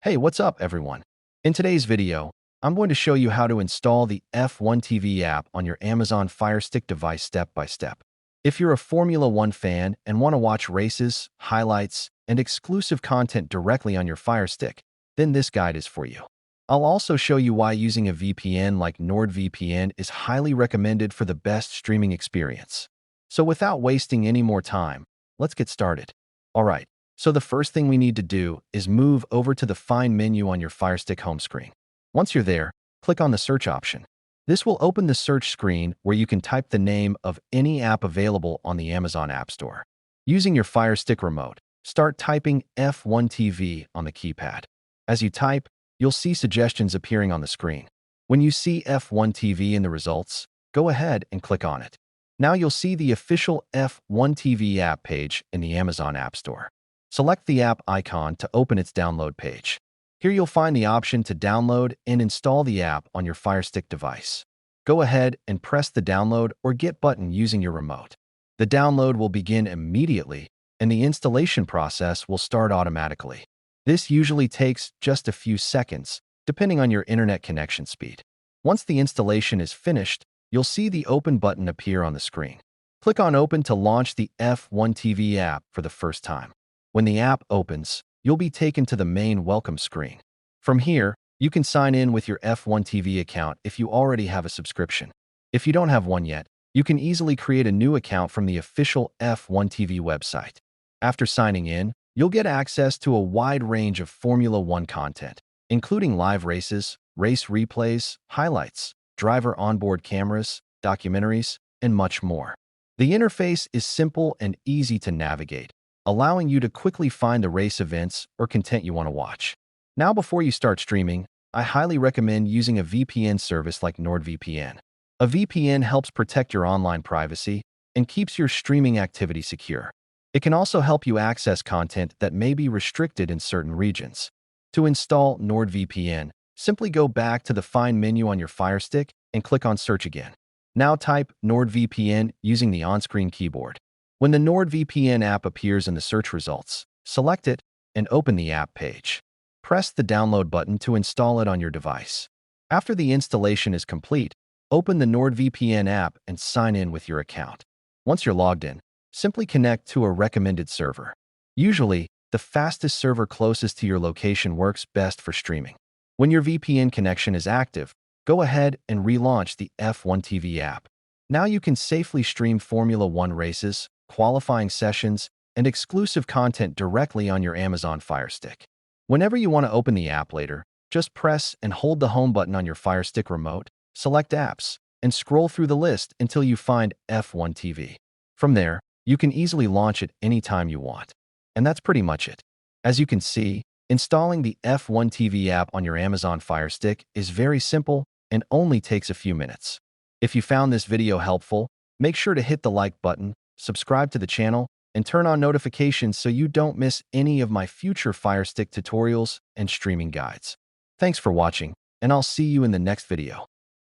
Hey, what's up, everyone? In today's video, I'm going to show you how to install the F1 TV app on your Amazon FireStick device step by step. If you're a Formula One fan and want to watch races, highlights, and exclusive content directly on your FireStick, then this guide is for you. I'll also show you why using a VPN like NordVPN is highly recommended for the best streaming experience. So without wasting any more time, let's get started. All right. So the first thing we need to do is move over to the Find menu on your FireStick home screen. Once you're there, click on the Search option. This will open the search screen where you can type the name of any app available on the Amazon App Store. Using your FireStick remote, start typing F1 TV on the keypad. As you type, you'll see suggestions appearing on the screen. When you see F1 TV in the results, go ahead and click on it. Now you'll see the official F1 TV app page in the Amazon App Store. Select the app icon to open its download page. Here you'll find the option to download and install the app on your FireStick device. Go ahead and press the download or get button using your remote. The download will begin immediately, and the installation process will start automatically. This usually takes just a few seconds, depending on your internet connection speed. Once the installation is finished, you'll see the Open button appear on the screen. Click on Open to launch the F1 TV app for the first time. When the app opens, you'll be taken to the main welcome screen. From here, you can sign in with your F1 TV account if you already have a subscription. If you don't have one yet, you can easily create a new account from the official F1 TV website. After signing in, you'll get access to a wide range of Formula One content, including live races, race replays, highlights, driver onboard cameras, documentaries, and much more. The interface is simple and easy to navigate, allowing you to quickly find the race events or content you want to watch. Now, before you start streaming, I highly recommend using a VPN service like NordVPN. A VPN helps protect your online privacy and keeps your streaming activity secure. It can also help you access content that may be restricted in certain regions. To install NordVPN, simply go back to the Find menu on your FireStick and click on Search again. Now type NordVPN using the on-screen keyboard. When the NordVPN app appears in the search results, select it and open the app page. Press the download button to install it on your device. After the installation is complete, open the NordVPN app and sign in with your account. Once you're logged in, simply connect to a recommended server. Usually, the fastest server closest to your location works best for streaming. When your VPN connection is active, go ahead and relaunch the F1 TV app. Now you can safely stream Formula One races, qualifying sessions, and exclusive content directly on your Amazon FireStick. Whenever you want to open the app later, just press and hold the home button on your FireStick remote, select apps, and scroll through the list until you find F1 TV. From there, you can easily launch it anytime you want. And that's pretty much it. As you can see, installing the F1 TV app on your Amazon FireStick is very simple and only takes a few minutes. If you found this video helpful, make sure to hit the like button, subscribe to the channel, and turn on notifications so you don't miss any of my future FireStick tutorials and streaming guides. Thanks for watching, and I'll see you in the next video.